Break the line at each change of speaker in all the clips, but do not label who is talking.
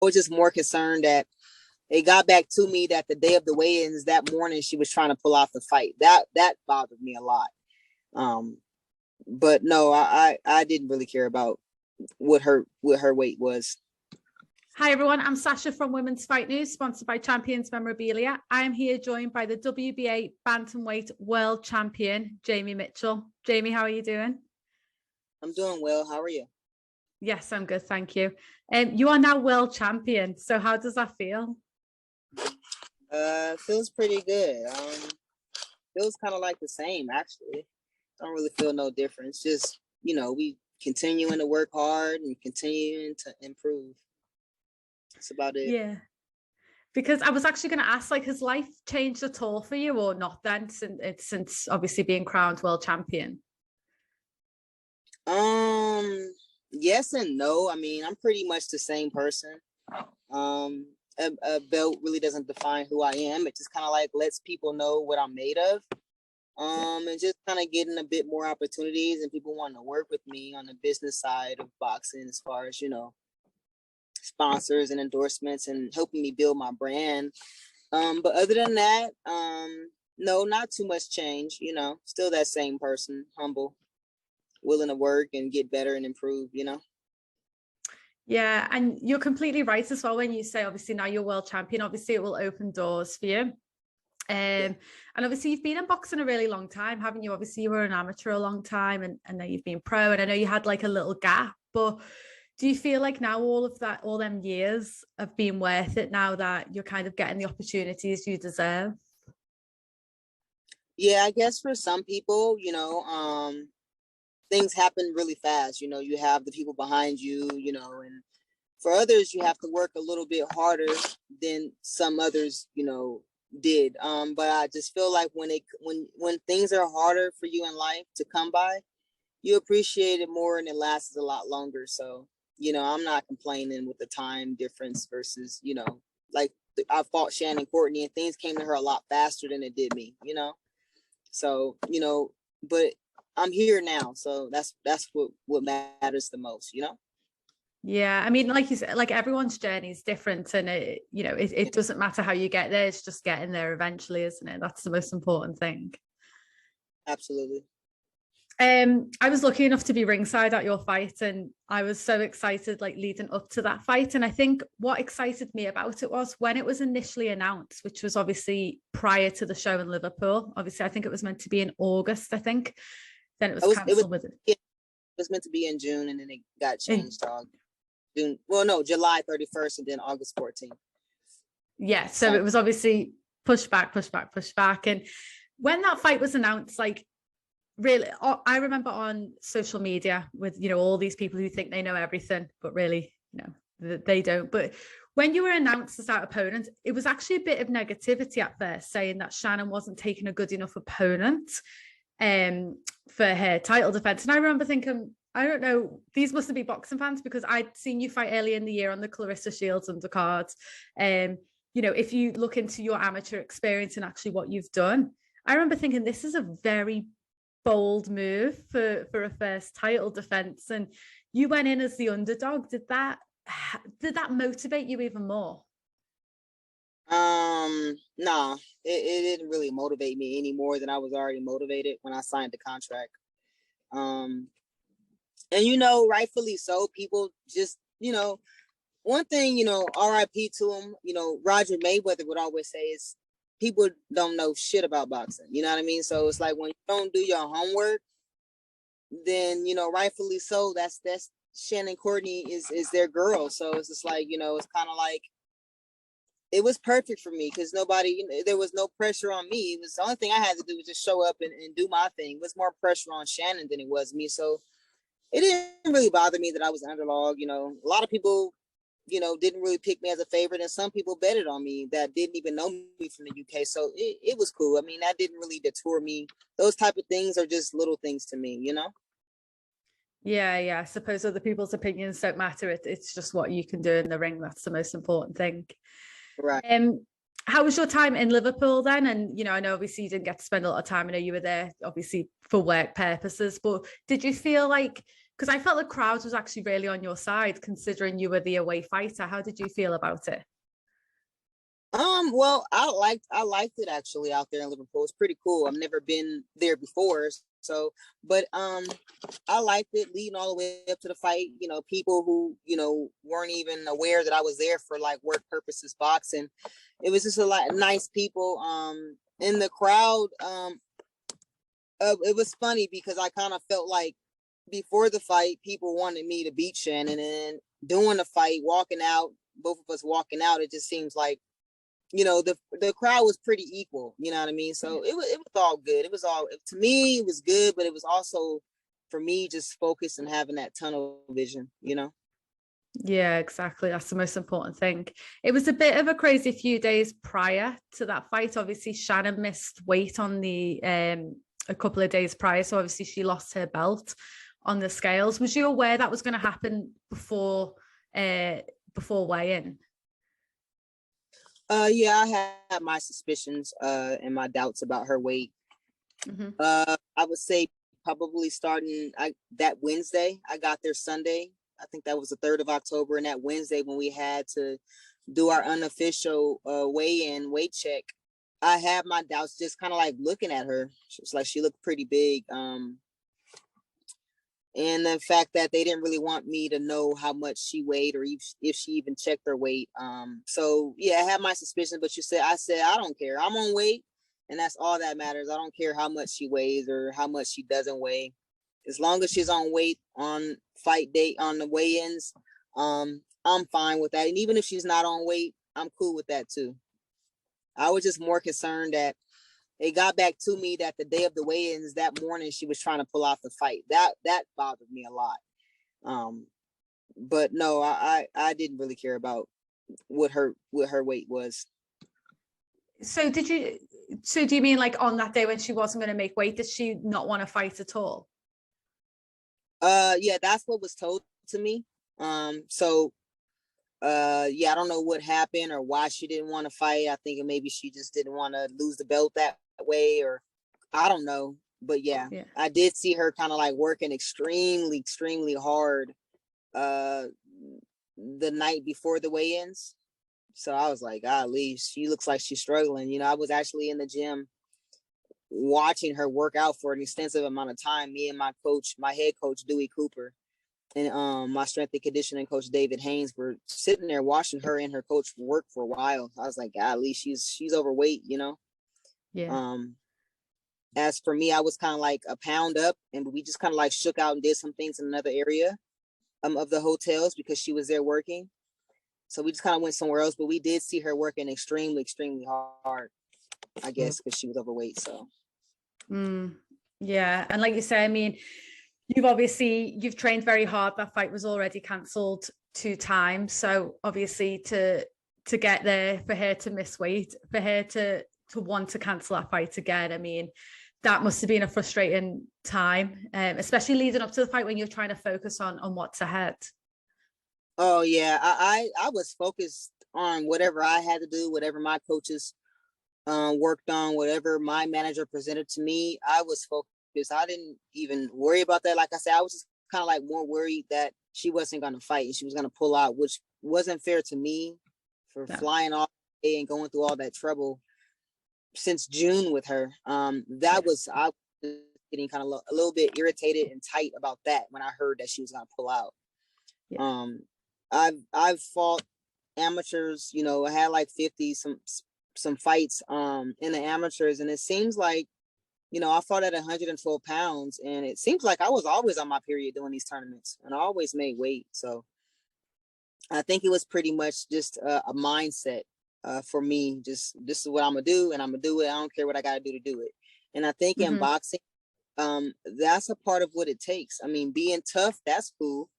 was just more concerned that it got back to me that the day of the weigh-ins that morning, she was trying to pull off the fight. That bothered me a lot. But no, I didn't really care about what her weight was.
Hi everyone, I'm Sasha from Women's Fight News, sponsored by Champions Memorabilia. I'm here joined by the WBA Bantamweight World Champion, Jamie Mitchell. Jamie, how are you doing?
I'm doing well. How are you?
Yes, I'm good, thank you. You are now world champion, so how does that feel?
Feels pretty good. Feels kind of like the same, actually. Don't really feel no difference. Just, we continuing to work hard and continuing to improve. That's about it.
Yeah. Because I was actually going to ask, has life changed at all for you or not then, since obviously being crowned world champion?
Yes and no. I mean, I'm pretty much the same person. A belt really doesn't define who I am. It just kind of lets people know what I'm made of. And just kind of getting a bit more opportunities and people wanting to work with me on the business side of boxing as far as, sponsors and endorsements and helping me build my brand. But other than that, no, not too much change, still that same person, humble, willing to work and get better and improve,
Yeah, and you're completely right as well when you say obviously now you're world champion, obviously it will open doors for you. And obviously you've been in boxing a really long time, haven't you? Obviously you were an amateur a long time and now you've been pro, and I know you had a little gap, but do you feel like now all them years have been worth it now that you're kind of getting the opportunities you deserve?
Yeah, I guess for some people, things happen really fast. You have the people behind you, and for others, you have to work a little bit harder than some others, did. But I just feel like when things are harder for you in life to come by, you appreciate it more and it lasts a lot longer. So, I'm not complaining with the time difference versus, I fought Shannon Courtenay and things came to her a lot faster than it did me, So, but I'm here now. So that's what matters the most,
Yeah, I mean, like you said, everyone's journey is different, and it doesn't matter how you get there, it's just getting there eventually, isn't it? That's the most important thing.
Absolutely.
I was lucky enough to be ringside at your fight, and I was so excited leading up to that fight. And I think what excited me about it was when it was initially announced, which was obviously prior to the show in Liverpool. Obviously, I think it was meant to be in August, I think. Then it was cancelled with it.
It was meant to be in June, and then it got changed to June. Well, no, July 31st, and then August 14th.
Yeah, so it was obviously pushed back. And when that fight was announced, really, I remember on social media with, all these people who think they know everything, but really, they don't. But when you were announced as that opponent, it was actually a bit of negativity at first, saying that Shannon wasn't taking a good enough opponent for her title defense. And I remember thinking, I don't know, these mustn't be boxing fans, because I'd seen you fight earlier in the year on the Clarissa Shields undercards. If you look into your amateur experience and actually what you've done, I remember thinking this is a very bold move for a first title defense, and you went in as the underdog. Did that motivate you even more?
Nah, it didn't really motivate me any more than I was already motivated when I signed the contract. And rightfully so, people just, one thing, RIP to him, Roger Mayweather would always say is people don't know shit about boxing. You know what I mean? So it's like when you don't do your homework, then, rightfully so, that's Shannon Courtenay is their girl. So it's just it's kind of it was perfect for me because there was no pressure on me. It was the only thing I had to do was just show up and do my thing. It was more pressure on Shannon than it was me. So it didn't really bother me that I was an underdog. A lot of people, didn't really pick me as a favorite, and some people betted on me that didn't even know me from the UK. So it was cool. I mean, that didn't really deter me. Those type of things are just little things to me,
Yeah. I suppose other people's opinions don't matter. It's just what you can do in the ring. That's the most important thing.
Right.
How was your time in Liverpool then? And, I know obviously you didn't get to spend a lot of time. I know you were there obviously for work purposes, but did you feel like Because I felt the crowd was actually really on your side, considering you were the away fighter. How did you feel about it?
Well, I liked it actually out there in Liverpool. It's pretty cool. I've never been there before, so but I liked it leading all the way up to the fight. You know, people who, weren't even aware that I was there for like work purposes boxing. It was just a lot of nice people in the crowd. It was funny because I kind of felt like before the fight, people wanted me to beat Shannon, and during the fight, walking out, both of us walking out, it just seems like, the crowd was pretty equal. You know what I mean? So it was all good. It was all, to me, it was good, but it was also for me just focused and having that tunnel vision.
Yeah, exactly. That's the most important thing. It was a bit of a crazy few days prior to that fight. Obviously, Shannon missed weight on the a couple of days prior, so obviously she lost her belt on the scales. Was you aware that was going to happen before weigh-in?
Yeah, I had my suspicions and my doubts about her weight.
Mm-hmm.
I would say probably starting that Wednesday. I got there Sunday. I think that was the 3rd of October, and that Wednesday when we had to do our unofficial weigh-in weight check, I had my doubts just kind of like looking at her. She looked pretty big. And the fact that they didn't really want me to know how much she weighed or if she even checked her weight. So yeah, I had my suspicions, but I said, I don't care. I'm on weight, and that's all that matters. I don't care how much she weighs or how much she doesn't weigh. As long as she's on weight on fight date, on the weigh-ins, I'm fine with that. And even if she's not on weight, I'm cool with that too. I was just more concerned that it got back to me that the day of the weigh-ins that morning, she was trying to pull off the fight. That bothered me a lot. But no, I didn't really care about what her weight was.
So do you mean like on that day when she wasn't going to make weight, did she not want to fight at all?
Yeah, that's what was told to me. So yeah, I don't know what happened or why she didn't want to fight. I think maybe she just didn't want to lose the belt that way, or I don't know. But yeah, I did see her kind of like working extremely, extremely hard the night before the weigh-ins. So I was like, golly, she looks like she's struggling. I was actually in the gym watching her work out for an extensive amount of time. Me and my head coach, Dewey Cooper, and my strength and conditioning coach, David Haynes, were sitting there watching her and her coach work for a while. I was like, golly, she's overweight.
Yeah.
As for me, I was kind of like a pound up, and we just kind of like shook out and did some things in another area of the hotels because she was there working. So we just kind of went somewhere else, but we did see her working extremely, extremely hard, I guess, because she was overweight. So.
Yeah. And like you say, I mean, you've trained very hard. That fight was already cancelled 2 times. So obviously to get there, for her to miss weight, for her to want to cancel that fight again, I mean, that must have been a frustrating time, especially leading up to the fight when you're trying to focus on what's ahead.
Oh yeah, I was focused on whatever I had to do, whatever my coaches worked on, whatever my manager presented to me. I was focused. I didn't even worry about that. Like I said, I was just kind of like more worried that she wasn't going to fight and she was going to pull out, which wasn't fair to me for flying all day and going through all that trouble since June with her. I was getting kind of a little bit irritated and tight about that when I heard that she was going to pull out. I've fought amateurs, I had like 50 some fights in the amateurs, and it seems like, I fought at 112 pounds, and it seems like I was always on my period doing these tournaments, and I always made weight. So I think it was pretty much just a mindset for me. Just, this is what I'm gonna do, and I'm gonna do it. I don't care what I gotta do to do it. And I think in boxing, that's a part of what it takes. I mean, being tough, that's cool.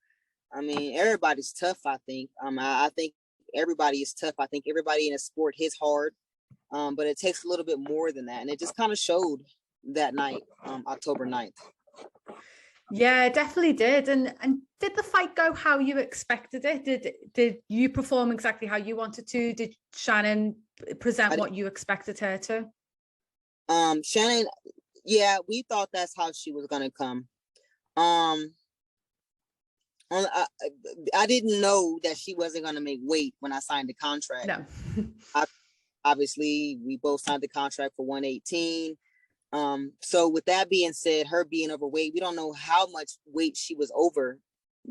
I mean, everybody's tough, I think. I think everybody is tough. I think everybody in a sport hits hard, but it takes a little bit more than that. And it just kind of showed that night, October 9th.
Yeah, it definitely did. And did the fight go how you expected it? Did you perform exactly how you wanted to? Did Shannon present what you expected her to?
Shannon, yeah, we thought that's how she was gonna come. I didn't know that she wasn't going to make weight when I signed the contract.
No.
Obviously, we both signed the contract for 118. So with that being said, her being overweight, we don't know how much weight she was over,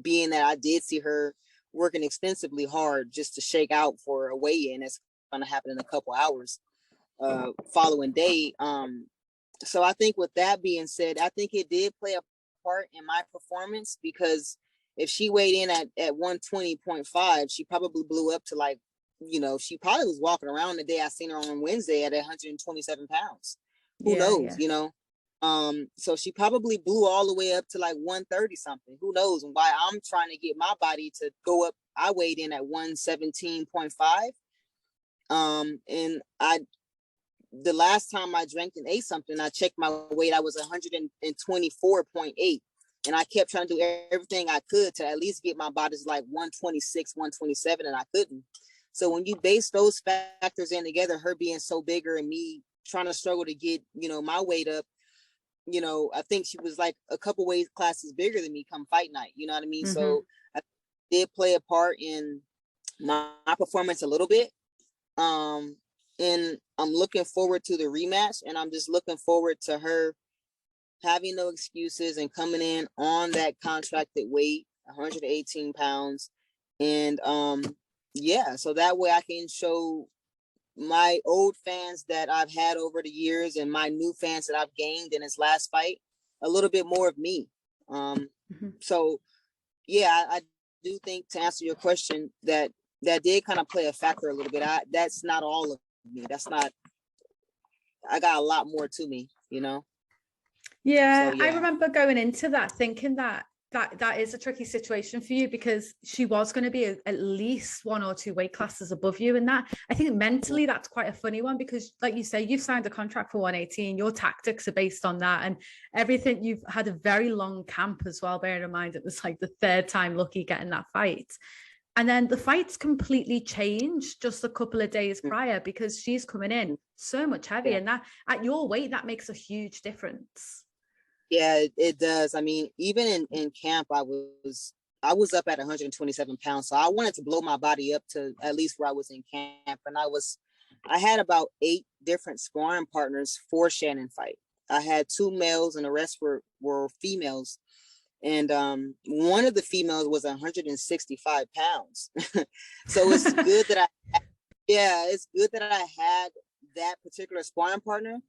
being that I did see her working extensively hard just to shake out for a weigh-in. That's going to happen in a couple hours following day. So I think with that being said, I think it did play a part in my performance, because if she weighed in at 120.5, she probably blew up to like, she probably was walking around the day I seen her on Wednesday at 127 pounds. Who knows, so she probably blew all the way up to like 130 something. Who knows? And why I'm trying to get my body to go up. I weighed in at 117.5. And the last time I drank and ate something, I checked my weight. I was 124.8. And I kept trying to do everything I could to at least get my body to like 126, 127, and I couldn't. So when you base those factors in together, her being so bigger and me trying to struggle to get, my weight up, I think she was like a couple weight classes bigger than me come fight night. You know what I mean? Mm-hmm. So I did play a part in my performance a little bit. And I'm looking forward to the rematch, and I'm just looking forward to her having no excuses and coming in on that contracted weight, 118 pounds. And so that way I can show my old fans that I've had over the years and my new fans that I've gained in his last fight a little bit more of me. So yeah, I do think, to answer your question, that did kind of play a factor a little bit. That's not all of me. I got a lot more to me,
Yeah,
so, yeah.
I remember going into that thinking that is a tricky situation for you, because she was going to be at least 1 or 2 weight classes above you. And that, I think mentally, that's quite a funny one, because like you say, you've signed a contract for 118, your tactics are based on that, and everything. You've had a very long camp as well, bearing in mind it was like the 3rd time lucky getting that fight. And then the fight's completely changed just a couple of days prior, because she's coming in so much heavier. And that, at your weight, that makes a huge difference.
Yeah, it does. I mean, even in camp, I was up at 127 pounds. So I wanted to blow my body up to at least where I was in camp. And I had about 8 different sparring partners for Shannon fight. I had 2 males and the rest were females. And one of the females was 165 pounds. So it's good that it's good that I had that particular sparring partner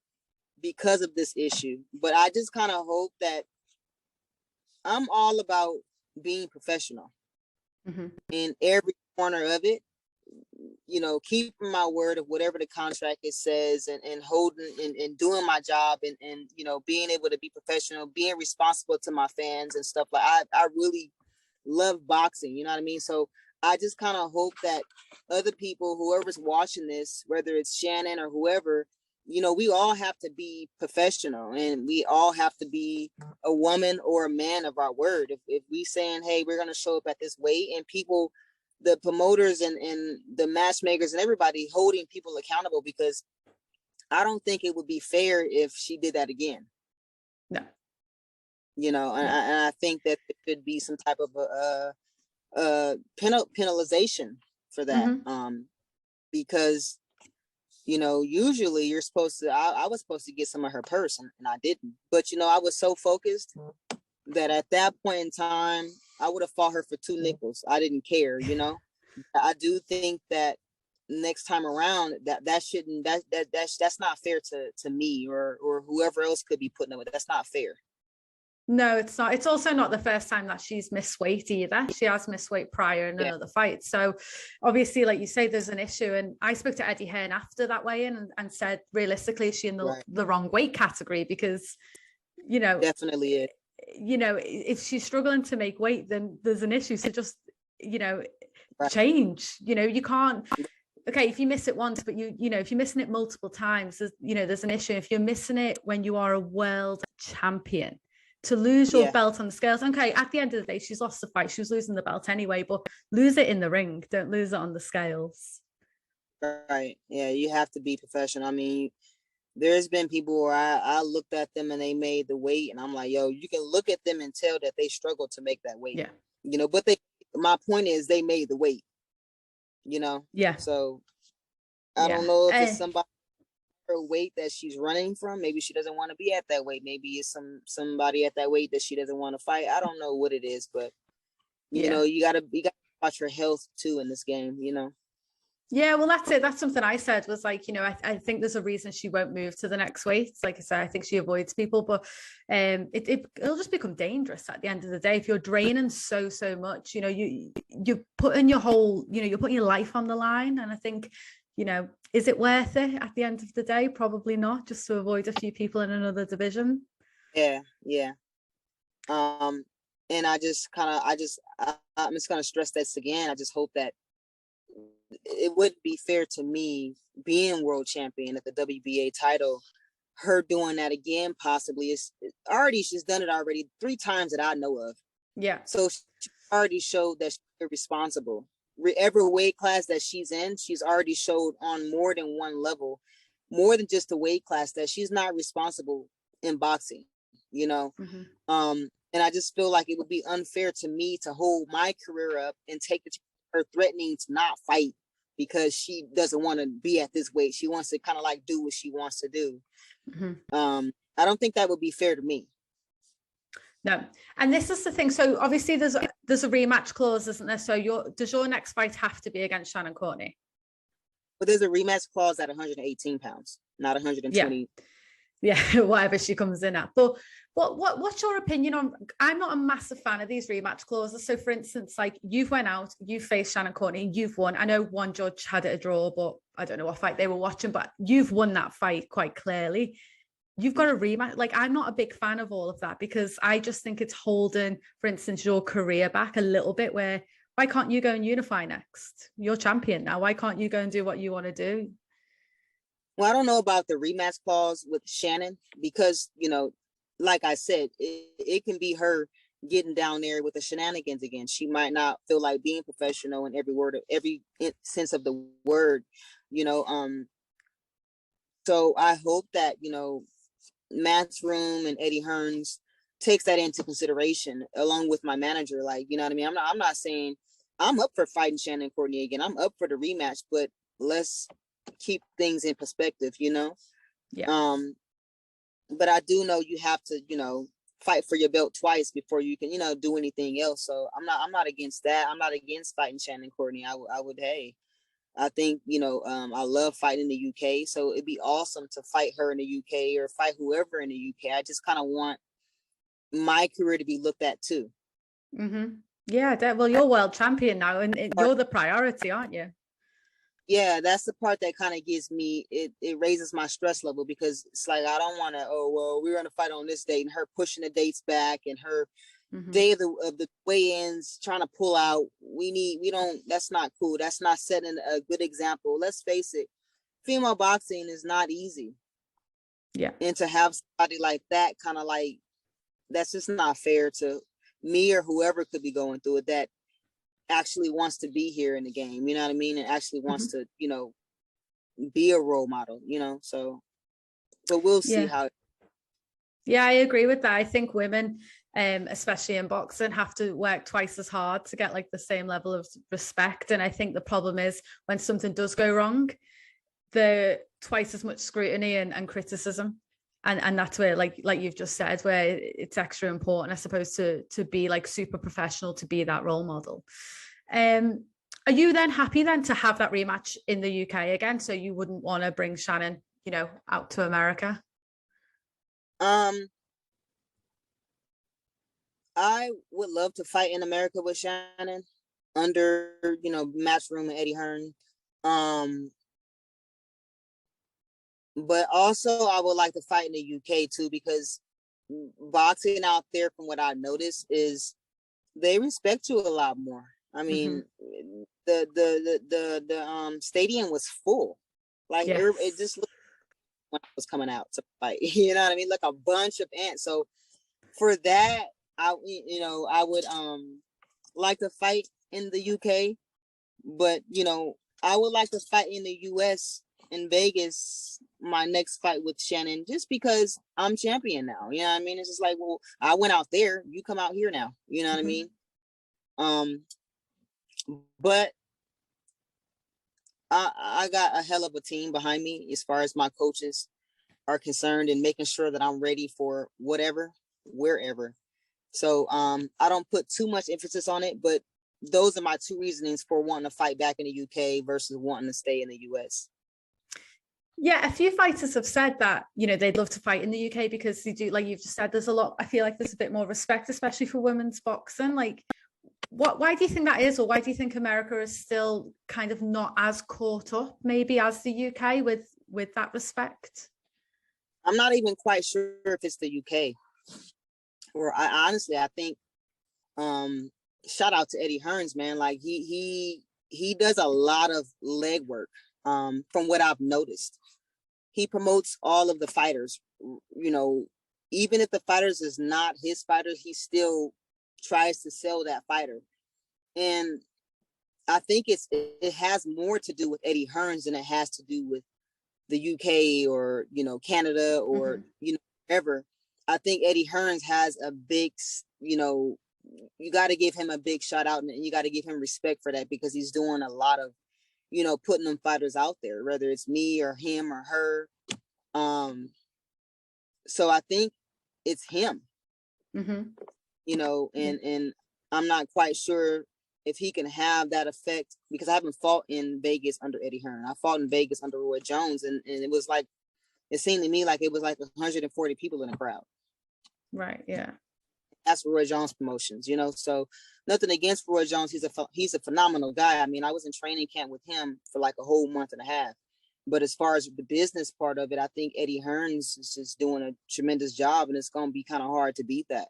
because of this issue. But I just kind of hope that I'm all about being professional in every corner of it, keeping my word of whatever the contract it says, and holding and doing my job, and being able to be professional, being responsible to my fans and stuff. Like I really love boxing, you know what I mean? So I just kind of hope that other people, whoever's watching this, whether it's Shannon or whoever, we all have to be professional, and we all have to be a woman or a man of our word. If we saying, hey, we're going to show up at this weight, and people, the promoters and the matchmakers and everybody holding people accountable, because I don't think it would be fair if she did that again.
No.
And I think that there could be some type of penalization for that. Because usually you're supposed to, I was supposed to get some of her purse, and I didn't. But, I was so focused that at that point in time, I would have fought her for 2 nickels. I didn't care, I do think that next time around, that's not fair to me or whoever else could be putting up with. That's not fair.
No, it's not. It's also not the first time that she's missed weight either. She has missed weight prior in another fight. So obviously, like you say, there's an issue. And I spoke to Eddie Hearn after that weigh-in and said, realistically, is she in the wrong weight category? Because,
definitely is.
If she's struggling to make weight, then there's an issue. So just, change. You can't. Okay, if you miss it once, but if you're missing it multiple times, there's an issue. If you're missing it when you are a world champion, to lose your belt on the scales. Okay, at the end of the day, she's lost the fight. She was losing the belt anyway, but lose it in the ring. Don't lose it on the scales.
Right. Yeah, you have to be professional. I mean, there's been people where I looked at them and they made the weight, and I'm like, yo, you can look at them and tell that they struggled to make that weight.
Yeah.
but my point is they made the weight,
Yeah.
so I don't know if it's somebody her weight that she's running from. Maybe she doesn't want to be at that weight. Maybe it's somebody at that weight that she doesn't want to fight. I don't know what it is, but you gotta watch your health too in this game,
Yeah, well, that's it. That's something I said was like, I think there's a reason she won't move to the next weight. Like I said, I think she avoids people, but it'll just become dangerous at the end of the day if you're draining so much. You're putting your whole, you're putting your life on the line, and I think, is it worth it at the end of the day? Probably not, just to avoid a few people in another division.
Yeah. And I'm just gonna stress this again. I just hope that it wouldn't be fair to me being world champion at the WBA title, her doing that again, possibly she's done it already 3 times that I know of.
Yeah.
So she already showed that she's responsible. Every weight class that she's in, she's already showed on more than one level, more than just a weight class, that she's not responsible in boxing, and I just feel like it would be unfair to me to hold my career up and take her threatening to not fight because she doesn't want to be at this weight. She wants to kind of like do what she wants to do. I don't think that would be fair to me.
No. And this is the thing. So obviously there's a rematch clause, isn't there? So does your next fight have to be against Shannon Courtenay?
But there's a rematch clause at 118 pounds, not 120.
Yeah, whatever she comes in at. But what's your opinion on? I'm not a massive fan of these rematch clauses. So, for instance, like you've went out, you faced Shannon Courtenay, you've won. I know one judge had it a draw, but I don't know what fight they were watching. But you've won that fight quite clearly. You've got a rematch. Like, I'm not a big fan of all of that because I just think it's holding, for instance, your career back a little bit. Where why can't you go and unify next? You're champion now. Why can't you go and do what you want to do?
Well, I don't know about the rematch clause with Shannon because, like I said, it can be her getting down there with the shenanigans again. She might not feel like being professional in every sense of the word, So I hope that, Matchroom and Eddie Hearns takes that into consideration along with my manager. Like, you know what I mean? I'm not saying I'm up for fighting Shannon Courtenay again. I'm up for the rematch, but let's keep things in perspective,
Yeah.
But I do know you have to, fight for your belt twice before you can, do anything else. So I'm not against that. I'm not against fighting Shannon Courtenay. I would, hey, I think, I love fighting in the UK. So it'd be awesome to fight her in the UK or fight whoever in the UK. I just kind of want my career to be looked at too.
Yeah, well, you're world champion now, and you're the priority, aren't you?
Yeah, that's the part that kind of gives me, it raises my stress level because it's like, I don't want to, we're going to fight on this date and her pushing the dates back and her day of the weigh-ins trying to pull out. That's not cool. That's not setting a good example. Let's face it, female boxing is not easy.
Yeah.
And to have somebody like that, kind of like, that's just not fair to me or whoever could be going through it that actually wants to be here in the game, you know what I mean? And actually wants to, be a role model, so, but we'll see how.
Yeah, I agree with that. I think women, especially in boxing, have to work twice as hard to get like the same level of respect. And I think the problem is when something does go wrong, the twice as much scrutiny and criticism. And that's where, like you've just said, where it's extra important, I suppose, to be like super professional, to be that role model. Are you then happy then to have that rematch in the UK again? So you wouldn't want to bring Shannon, out to America?
I would love to fight in America with Shannon under, Matchroom and Eddie Hearn. But also I would like to fight in the UK too, because boxing out there, from what I noticed, is they respect you a lot more. I mean, the stadium was full. Like it just looked when I was coming out to fight. You know what I mean? Like a bunch of ants. So for that, I would like to fight in the UK, but I would like to fight in the US in Vegas, my next fight with Shannon, just because I'm champion now. You know what I mean? It's just like, well, I went out there, you come out here now. You know what I mean? But I got a hell of a team behind me as far as my coaches are concerned, and making sure that I'm ready for whatever, wherever. So I don't put too much emphasis on it, but those are my two reasonings for wanting to fight back in the UK versus wanting to stay in the US.
Yeah, a few fighters have said that, you know, they'd love to fight in the UK because they do, like you've just said, there's a lot, I feel like there's a bit more respect, especially for women's boxing. Like, why do you think that is? Or why do you think America is still kind of not as caught up maybe as the UK with that respect?
I'm not even quite sure if it's the UK, or I think, shout out to Eddie Hearns, man. Like he does a lot of legwork, from what I've noticed. He promotes all of the fighters, you know, even if the fighters is not his fighters, he still tries to sell that fighter. And I think it has more to do with Eddie Hearns than it has to do with the UK or, you know, Canada or, you know, wherever. I think Eddie Hearns has a big, you know, you got to give him a big shout out, and you got to give him respect for that, because he's doing a lot of, you know, putting them fighters out there, whether it's me or him or her. So I think it's him, you know, and I'm not quite sure if he can have that effect, because I haven't fought in Vegas under Eddie Hearn. I fought in Vegas under Roy Jones, and it was like, it seemed to me like it was like 140 people in the crowd.
Right. Yeah.
That's Roy Jones Promotions, you know. So nothing against Roy Jones. He's a phenomenal guy. I mean, I was in training camp with him for like a whole month and a half. But as far as the business part of it, I think Eddie Hearns is just doing a tremendous job, and it's going to be kind of hard to beat that.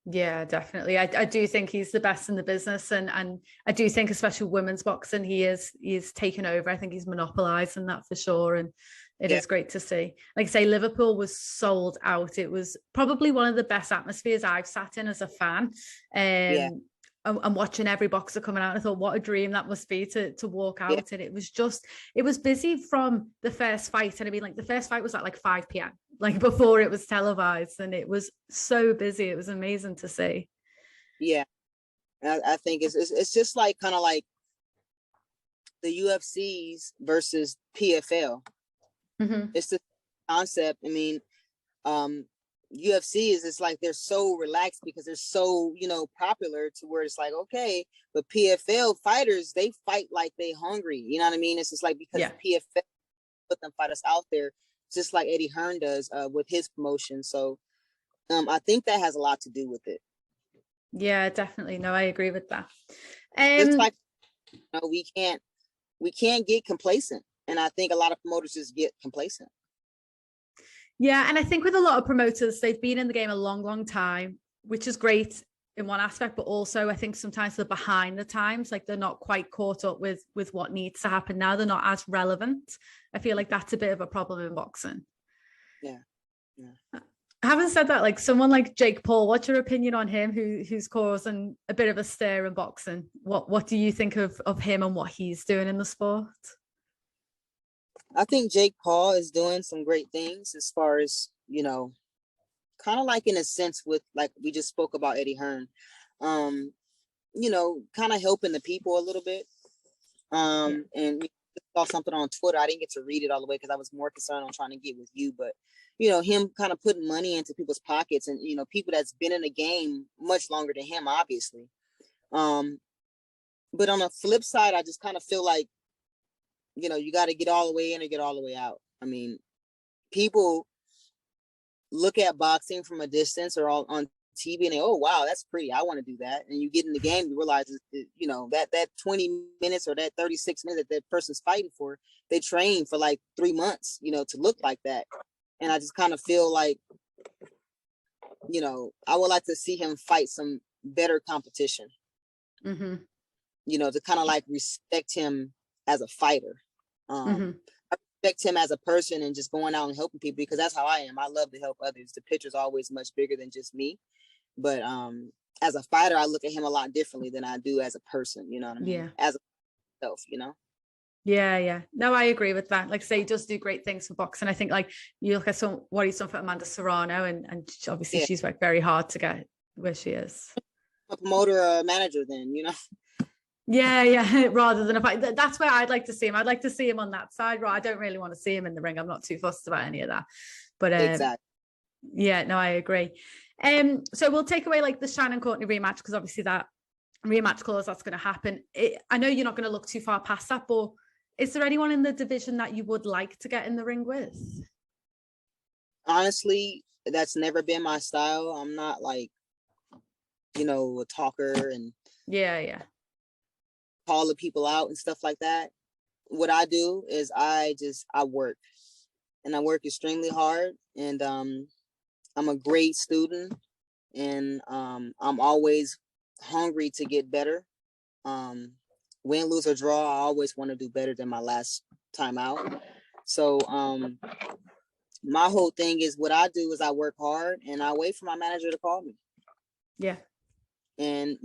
Yeah, definitely. I do think he's the best in the business, and I do think, especially women's boxing, he's taken over. I think he's monopolizing that for sure, and it is great to see. Like I say, Liverpool was sold out. It was probably one of the best atmospheres I've sat in as a fan. And watching every boxer coming out, I thought, what a dream that must be to walk out. And it was busy from the first fight. And I mean, like the first fight was at like 5 p.m. like before it was televised, and it was so busy. It was amazing to see.
Yeah, I think it's just like kind of like the UFCs versus PFL. It's the concept. I mean, UFC is, it's like they're so relaxed because they're so, you know, popular, to where it's like, okay, but PFL fighters, they fight like they hungry. You know what I mean? It's just like, because PFL put them fighters out there, just like Eddie Hearn does with his promotion. So I think that has a lot to do with it.
Yeah, definitely. No, I agree with that.
It's like, you know, we can't get complacent, and I think a lot of promoters just get complacent.
Yeah, and I think with a lot of promoters, they've been in the game a long, long time, which is great in one aspect, but also I think sometimes they're behind the times, like they're not quite caught up with what needs to happen now. They're not as relevant. I feel like that's a bit of a problem in boxing.
Yeah.
Having said that, like someone like Jake Paul, what's your opinion on him, who's causing a bit of a stir in boxing? What do you think of him and what he's doing in the sport?
I think Jake Paul is doing some great things as far as, you know, kind of like in a sense with, like we just spoke about Eddie Hearn, you know, kind of helping the people a little bit. And we saw something on Twitter. I didn't get to read it all the way because I was more concerned on trying to get with you, but you know, him kind of putting money into people's pockets, and, you know, people that's been in the game much longer than him, obviously. But on the flip side, I just kind of feel like, you know, you got to get all the way in or get all the way out. I mean, people look at boxing from a distance or all on TV and they, oh, wow, that's pretty. I want to do that. And you get in the game, you realize, you know, that 20 minutes or that 36 minutes that person's fighting for, they train for like 3 months, you know, to look like that. And I just kind of feel like, you know, I would like to see him fight some better competition, you know, to kind of like respect him as a fighter. I respect him as a person and just going out and helping people, because that's how I am. I love to help others. The picture's always much bigger than just me. But as a fighter, I look at him a lot differently than I do as a person, you know what I mean?
Yeah.
As a self, you know?
Yeah. No, I agree with that. Like, say, he does do great things for boxing. I think, like, you look at what he's done for Amanda Serrano, and obviously she's worked very hard to get where she is.
a promoter or a manager then,
Yeah, rather than a fight. That's where I'd like to see him. I'd like to see him on that side, right? I don't really want to see him in the ring. I'm not too fussed about any of that. But
Exactly.
yeah, no, I agree. So we'll take away like the Shannon Courtenay rematch, because obviously that rematch clause, that's going to happen. I know you're not going to look too far past that, but is there anyone in the division that you would like to get in the ring with?
Honestly, that's never been my style. I'm not like, a talker and
Yeah.
call the people out and stuff like that. What I do is I work, and I work extremely hard, and I'm a great student, and I'm always hungry to get better. Win, lose, or draw, I always want to do better than my last time out. So my whole thing is, what I do is I work hard and I wait for my manager to call me.
Yeah.
And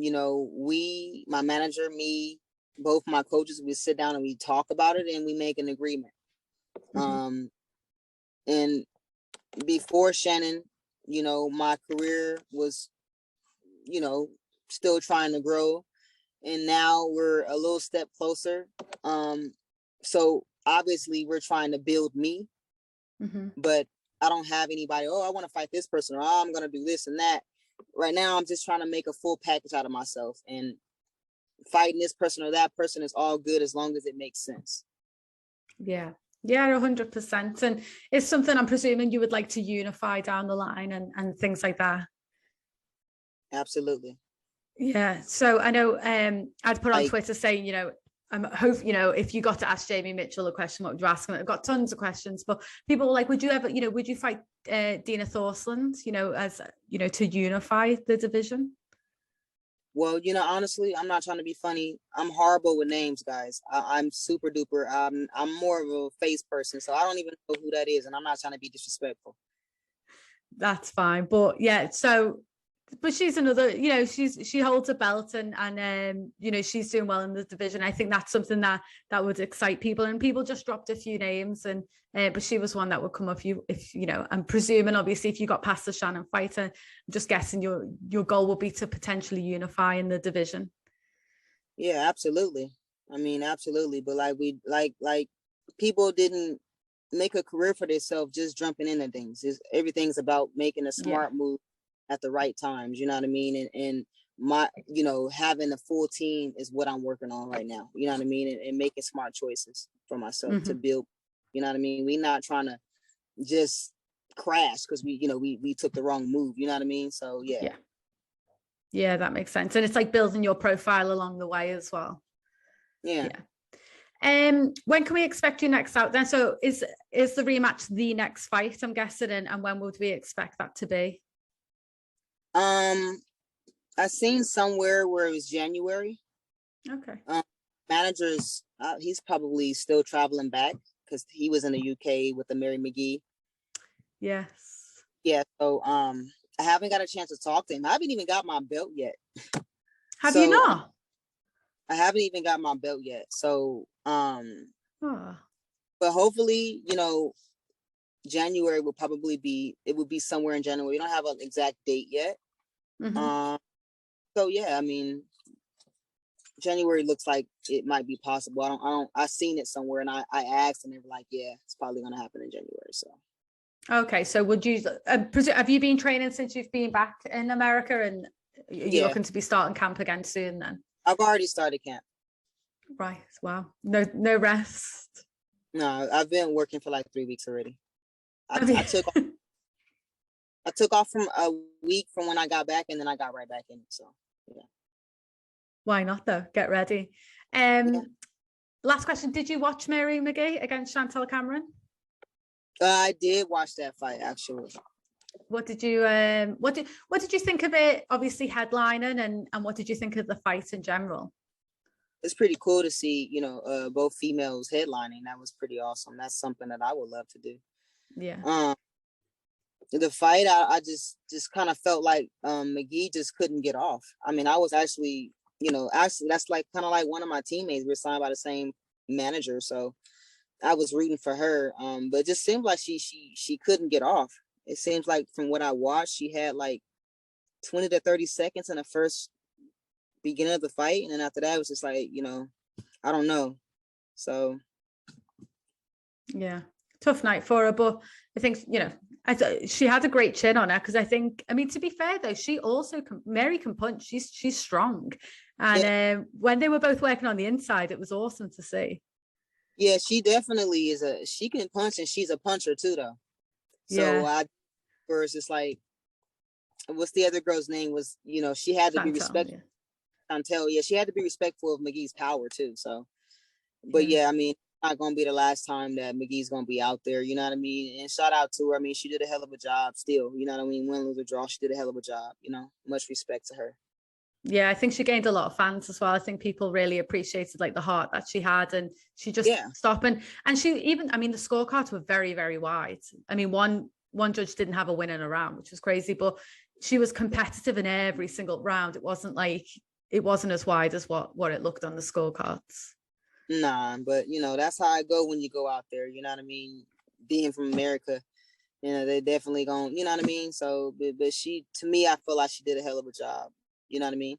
my manager, me, both my coaches, we sit down and we talk about it and we make an agreement. Mm-hmm. And before Shannon, my career was, still trying to grow, and now we're a little step closer. So obviously we're trying to build me, but I don't have anybody, I want to fight this person, or I'm going to do this and that. Right now, I'm just trying to make a full package out of myself, and fighting this person or that person is all good as long as it makes sense.
Yeah, 100%. And it's something I'm presuming you would like to unify down the line and things like that.
Absolutely.
Yeah. So I know I'd put on Twitter saying, I'm hope, if you got to ask Jamie Mitchell a question, what would you ask him? I've got tons of questions, but people were like, would you fight Dina Thorsland, as, to unify the division?
Well, honestly, I'm not trying to be funny. I'm horrible with names, guys. I'm super duper. I'm more of a face person, so I don't even know who that is, and I'm not trying to be disrespectful.
That's fine. But yeah, but she's another, she holds a belt and she's doing well in the division. I think that's something that would excite people, and people just dropped a few names, and but she was one that would come up if I'm presuming, obviously, if you got past the Shannon fight, I'm just guessing your goal would be to potentially unify in the division.
Yeah, absolutely. I mean, absolutely. But like people didn't make a career for themselves just jumping into things. Everything's about making a smart move at the right times, you know what I mean? And my, having a full team is what I'm working on right now, you know what I mean? And making smart choices for myself to build, you know what I mean? We're not trying to just crash because we took the wrong move, you know what I mean? So
yeah, that makes sense. And it's like building your profile along the way as well.
Yeah.
When can we expect you next out then? So is the rematch the next fight, I'm guessing, and when would we expect that to be?
I seen somewhere where it was January.
Okay.
Managers, he's probably still traveling back because he was in the UK with the Mary McGee.
Yes.
Yeah. So I haven't got a chance to talk to him. I haven't even got my belt yet.
Have you not?
I haven't even got my belt yet. So but hopefully, January will probably be, it will be somewhere in January. We don't have an exact date yet. So yeah, I mean, January looks like it might be possible. I seen it somewhere, and I asked, and they were like, yeah, it's probably going to happen in January. So
okay, so would you have you been training since you've been back in America, and are you looking to be starting camp again soon then?
I've already started camp.
Right. Wow. No rest.
No, I've been working for like 3 weeks already. I took off from a week from when I got back, and then I got right back in. So yeah.
Why not though? Get ready. Last question. Did you watch Mary McGee against Chantelle Cameron?
I did watch that fight, actually.
What did you what did you think of it? Obviously headlining, and what did you think of the fight in general?
It's pretty cool to see, both females headlining. That was pretty awesome. That's something that I would love to do.
Yeah.
The fight, I just kind of felt like McGee just couldn't get off. I mean, I was actually that's like kind of like one of my teammates. We're signed by the same manager, so I was rooting for her. But it just seemed like she couldn't get off. It seems like from what I watched, she had like 20 to 30 seconds in the first beginning of the fight, and then after that it was just like, I don't know. So
yeah, tough night for her, but I think she had a great chin on her, because I mean, to be fair though, she also Mary can punch. She's strong, and when they were both working on the inside, it was awesome to see.
Yeah, she definitely is she can punch, and she's a puncher too though. So
Yeah.
first it's like, what's the other girl's name, was, she had to be respectful.
Yeah.
Chantelle, yeah, she had to be respectful of McGee's power too. So, but
Yeah.
yeah, I mean, it's not gonna be the last time that McGee's gonna be out there. You know what I mean? And shout out to her. I mean, she did a hell of a job. Still, you know what I mean? Win, lose, or draw, she did a hell of a job. Much respect to her.
Yeah, I think she gained a lot of fans as well. I think people really appreciated like the heart that she had, and she just stopped, and she even, I mean, the scorecards were very, very wide. I mean, one judge didn't have a win in a round, which was crazy, but she was competitive in every single round. It wasn't as wide as what it looked on the scorecards.
Nah, but that's how I go when you go out there. You know what I mean? Being from America, they definitely gonna, you know what I mean? So, but she, to me, I feel like she did a hell of a job. You know what I mean?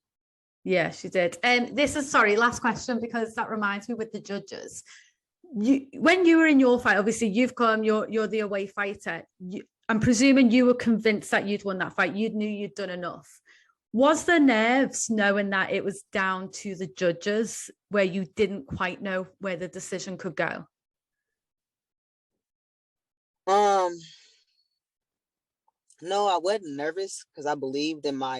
Yeah, she did. And this is, sorry, last question, because that reminds me with the judges. When you were in your fight, obviously you're the away fighter. I'm presuming you were convinced that you'd won that fight. You knew you'd done enough. Was there nerves knowing that it was down to the judges, where you didn't quite know where the decision could go?
No, I wasn't nervous, because I believed in my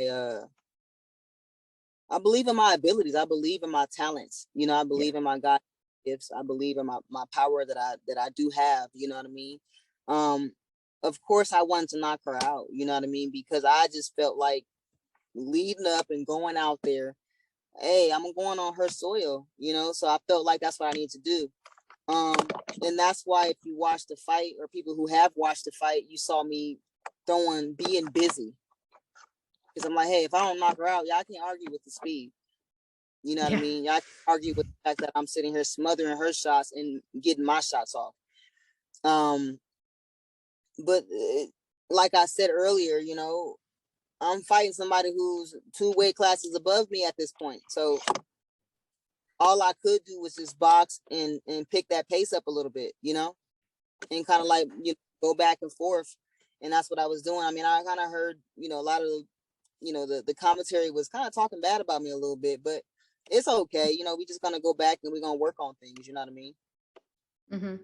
abilities. I believe in my talents. I believe in my God gifts. I believe in my power that I do have. You know what I mean? Of course I wanted to knock her out, you know what I mean? Because I just felt like leading up and going out there, hey, I'm going on her soil, so I felt like that's what I need to do. And that's why, if you watch the fight, or people who have watched the fight, you saw me being busy. Because I'm like, hey, if I don't knock her out, y'all can't argue with the speed. You know what I mean? Y'all can't argue with the fact that I'm sitting here smothering her shots and getting my shots off. But like I said earlier, I'm fighting somebody who's 2 weight classes above me at this point. So all I could do was just box and pick that pace up a little bit, and kind of like, go back and forth. And that's what I was doing. I mean, I kind of heard, a lot of, the commentary was kind of talking bad about me a little bit, but it's okay. We just gonna go back and we're gonna work on things. You know what I mean?
Mm-hmm.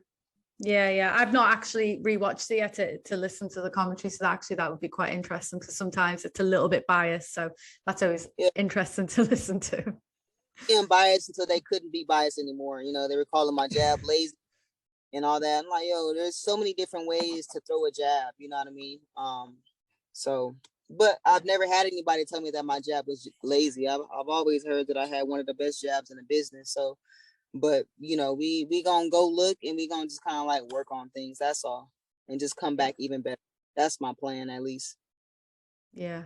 Yeah. I've not actually rewatched it yet to listen to the commentary, so that would be quite interesting, because sometimes it's a little bit biased. So that's always interesting to listen to.
Being biased until they couldn't be biased anymore. They were calling my jab lazy and all that. I'm like, yo, there's so many different ways to throw a jab. You know what I mean? So, but I've never had anybody tell me that my jab was lazy. I've always heard that I had one of the best jabs in the business. So, but we gonna go look, and we gonna just kind of like work on things. That's all, and just come back even better. That's my plan, at least.
Yeah.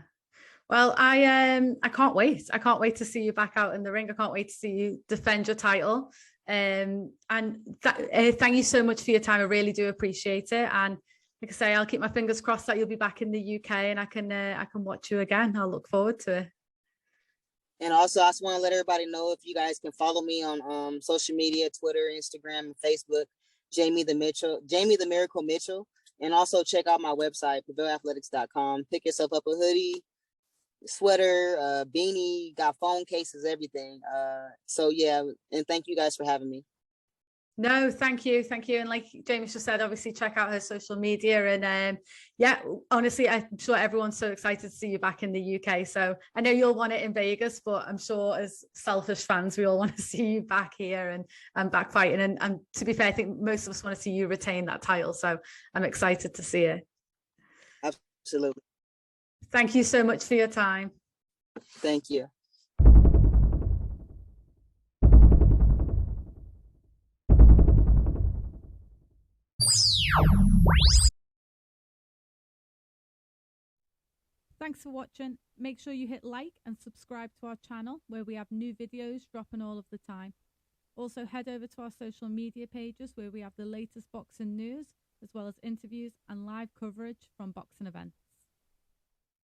Well, I can't wait. I can't wait to see you back out in the ring. I can't wait to see you defend your title. And thank you so much for your time. I really do appreciate it. And like I say, I'll keep my fingers crossed that you'll be back in the UK, and I can watch you again. I'll look forward to it.
And also, I just want to let everybody know, if you guys can follow me on social media, Twitter, Instagram, and Facebook, Jamie the Miracle Mitchell. And also check out my website, PrevailAthletics.com. Pick yourself up a hoodie, sweater, beanie, got phone cases, everything. So yeah, and thank you guys for having me.
No, thank you. And like Jamie just said, obviously check out her social media, and honestly, I'm sure everyone's so excited to see you back in the UK. So I know you'll want it in Vegas, but I'm sure as selfish fans, we all want to see you back here and back fighting. And to be fair, I think most of us want to see you retain that title. So I'm excited to see it.
Absolutely.
Thank you so much for your time.
Thank you.
Thanks for watching. Make sure you hit like and subscribe to our channel, where we have new videos dropping all of the time. Also, head over to our social media pages, where we have the latest boxing news, as well as interviews and live coverage from boxing events.